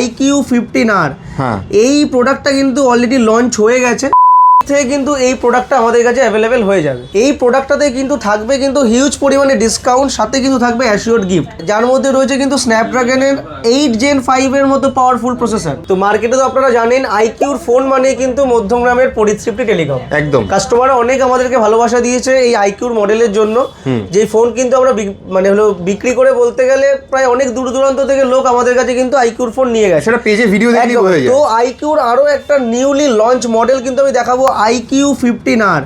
iQ15R এই প্রোডাক্টটা কিন্তু অলরেডি লঞ্চ হয়ে গেছে থেকে কিন্তু এই প্রোডাক্টটা আমাদের কাছে অ্যাভেলেবেল হয়ে যাবে। এই প্রোডাক্টটাতে কিন্তু থাকবে কিন্তু হিউজ পরিমাণে ডিসকাউন্ট, সাথে কিন্তু থাকবে অ্যাসিওর্ড গিফট, যার মধ্যে রয়েছে কিন্তু স্ন্যাপড্রাগনের 8 Gen 5 এর মতো পাওয়ারফুল প্রসেসর। তো মার্কেটে তো আপনারা জানেন আইকিউর ফোন মানে কিন্তু মধ্যমগ্রামের পরিতৃপ্তি টেলিকম। একদম কাস্টমাররা অনেক আমাদেরকে ভালোবাসা দিয়েছে এই আইকিউর মডেলের জন্য, যে ফোন কিন্তু আমরা মানে হলো বিক্রি করে বলতে গেলে প্রায় অনেক দূর দূরান্ত থেকে লোক আমাদের কাছে কিন্তু আইকিউর ফোন নিয়ে গেছে, সেটা পেজে ভিডিও দেখলেই হয়ে যায়। তো আইকিউর আরো একটা নিউলি লঞ্চ মডেল কিন্তু আমি দেখাবো, iQ15R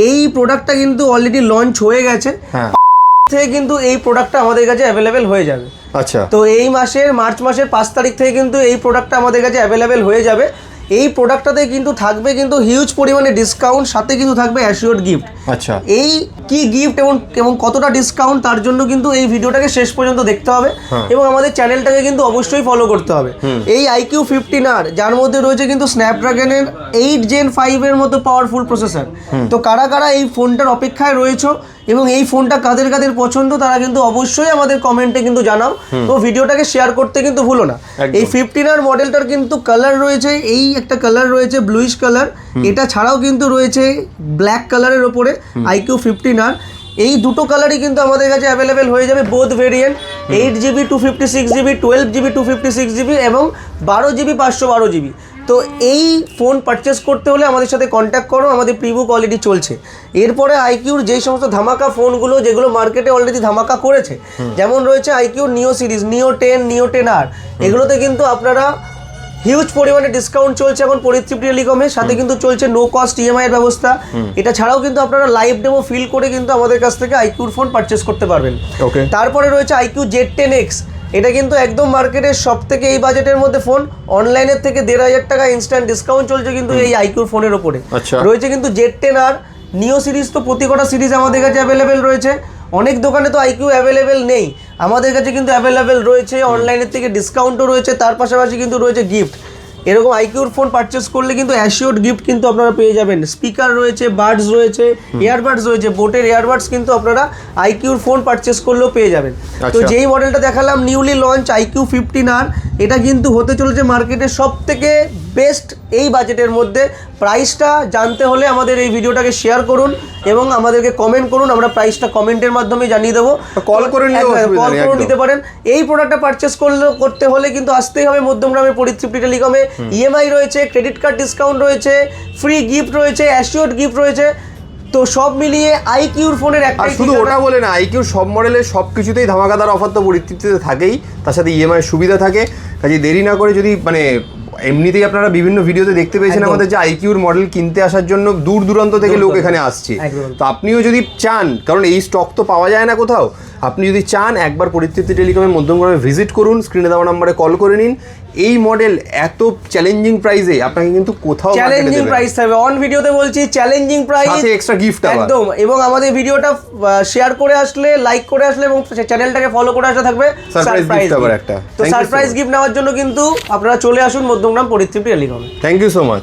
এই প্রোডাক্টটা কিন্তু অলরেডি লঞ্চ হয়ে গেছে থেকে কিন্তু এই প্রোডাক্টটা আমাদের কাছে অ্যাভেলেবেল হয়ে যাবে। আচ্ছা, তো এই মাসের মার্চ মাসের 5 তারিখ থেকে কিন্তু এই প্রোডাক্টটা আমাদের কাছে অ্যাভেলেবেল হয়ে যাবে। এই প্রোডাক্টটাতে কিন্তু থাকবে কিন্তু হিউজ পরিমাণে ডিসকাউন্ট, সাথে কিন্তু থাকবে অ্যাসিওর্ড গিফট। আচ্ছা, এই কি গিফট এবং কতটা ডিসকাউন্ট তার জন্য কিন্তু এই ভিডিওটাকে শেষ পর্যন্ত দেখতে হবে এবং আমাদের চ্যানেলটাকে কিন্তু অবশ্যই ফলো করতে হবে। এই iQ15R যার মধ্যে রয়েছে কিন্তু স্ন্যাপড্রাগনের 8 Gen 5 এর মতো পাওয়ারফুল প্রসেসর। তো কারা কারা এই ফোনটার অপেক্ষায় রয়েছে এবং এই ফোনটা কাদের কাদের পছন্দ তারা কিন্তু অবশ্যই আমাদের কমেন্টে কিন্তু জানাও। তো ভিডিওটাকে শেয়ার করতে কিন্তু ভুলো না। এই 15R মডেলটার কিন্তু কালার রয়েছে, এই একটা কালার রয়েছে ব্লুইশ কালার, এটা ছাড়াও কিন্তু রয়েছে ব্ল্যাক কালারের ওপরে iQ15R। এই দুটো কালারই কিন্তু আমাদের কাছে অ্যাভেলেবেল হয়ে যাবে, both variant 8GB 256GB 12GB 256GB এবং 12GB 512GB। তো এই ফোন পারচেস করতে হলে আমাদের সাথে কন্ট্যাক্ট করো, আমাদের প্রিবুক অলরেডি চলছে। এরপরে আইকিউর যেই সমস্ত ধামাকা ফোনগুলো যেগুলো মার্কেটে অলরেডি ধামাকা করেছে, যেমন রয়েছে আইকিউর নিও সিরিজ, নিও 10, নিও 10R, এগুলোতে কিন্তু আপনারা হিউজ পরিমাণে ডিসকাউন্ট চলছে এখন পরিতৃপ্তি টেলিকমের সাথে, কিন্তু চলছে নো কস্ট ইএমআই এর ব্যবস্থা। এটা ছাড়াও কিন্তু আপনারা লাইভ ডেমো ফিল করে কিন্তু আমাদের কাছ থেকে আইকিউর ফোন পারচেস করতে পারবেন। তারপরে রয়েছে আইকিউ Z10X, এটা কিন্তু একদম মার্কেটের সব থেকে এই বাজেটের মধ্যে ফোন, অনলাইনের থেকে 1500 টাকা ইনস্ট্যান্ট ডিসকাউন্ট চলছে কিন্তু এই আইকিউর ফোনের ওপরে। রয়েছে কিন্তু Z10R নিও সিরিজ, তো প্রতি কটা সিরিজ আমাদের কাছে অ্যাভেলেবেল রয়েছে। অনেক দোকানে তো আইকিউ অ্যাভেলেবেল নেই, আমাদের কাছে কিন্তু অ্যাভেলেবেল রয়েছে, অনলাইনের থেকে ডিসকাউন্টও রয়েছে, তার পাশাপাশি কিন্তু রয়েছে গিফট। এরকম আইকিউর ফোন পারচেস করলে কিন্তু অ্যাসিওর্ড গিফট কিন্তু আপনারা পেয়ে যাবেন। স্পিকার রয়েছে, বাডস রয়েছে, ইয়ারবাডস রয়েছে, বোটের ইয়ারবাডস কিন্তু আপনারা আইকিউর ফোন পারচেস করলেও পেয়ে যাবেন। তো যেই মডেলটা দেখালাম নিউলি লঞ্চ iQ15R, এটা কিন্তু হতে চলেছে মার্কেটের সব থেকে বেস্ট এই বাজেটের মধ্যে। প্রাইসটা জানতে হলে আমাদের এই ভিডিওটাকে শেয়ার করুন এবং আমাদেরকে কমেন্ট করুন, আমরা প্রাইসটা কমেন্টের মাধ্যমে জানিয়ে দেবো, কল করে নিতে পারেন। এই প্রোডাক্টটা পারচেস করতে হলে কিন্তু আসতেই হবে মধ্যমগ্রামের পরিতৃপ্তি টেলিকমে। ইএমআই রয়েছে, ক্রেডিট কার্ড ডিসকাউন্ট রয়েছে, ফ্রি গিফট রয়েছে, অ্যাসিওর্ড গিফট রয়েছে। তো সব মিলিয়ে আইকিউর ফোনের একটা, শুধু ওটা বলে না, আইকিউর সব মডেলের সব কিছুতেই ধামাকাদার অফার তো পরিতৃপ্তিতে থাকেই, তার সাথে ইএমআই সুবিধা থাকে। কাজে দেরি না করে, যদি মানে এমনিতেই আপনারা বিভিন্ন ভিডিওতে দেখতে পেয়েছেন আমাদের যে আইকিউর মডেল কিনতে আসার জন্য দূর দূরান্ত থেকে লোক এখানে আসছে, তো আপনিও যদি চান, কারণ এই স্টক তো পাওয়া যায় না কোথাও, আপনি যদি চান একবার পরিতৃপ্তি টেলিকমের মধ্যমগ্রামে ভিজিট করুন, স্ক্রিনে দেওয়া নাম্বারে কল করে নিন। এই মডেল এত চ্যালেঞ্জিং প্রাইসে আপনাকে কিন্তু কোথাও চ্যালেঞ্জিং প্রাইস থাকবে, অন ভিডিওতে বলছি চ্যালেঞ্জিং প্রাইস, সাথে এক্সট্রা গিফট একদম। এবং আমাদের ভিডিওটা শেয়ার করে আসলে, লাইক করে আসলে এবং চ্যানেলটাকে ফলো করে আসলে থাকবে সারপ্রাইজ গিফট একটা। তো সারপ্রাইজ গিফট নেওয়ার জন্য কিন্তু আপনারা চলে আসুন মধ্যমগ্রাম পরিতৃপ্তি টেলিকমে। Thank you so much.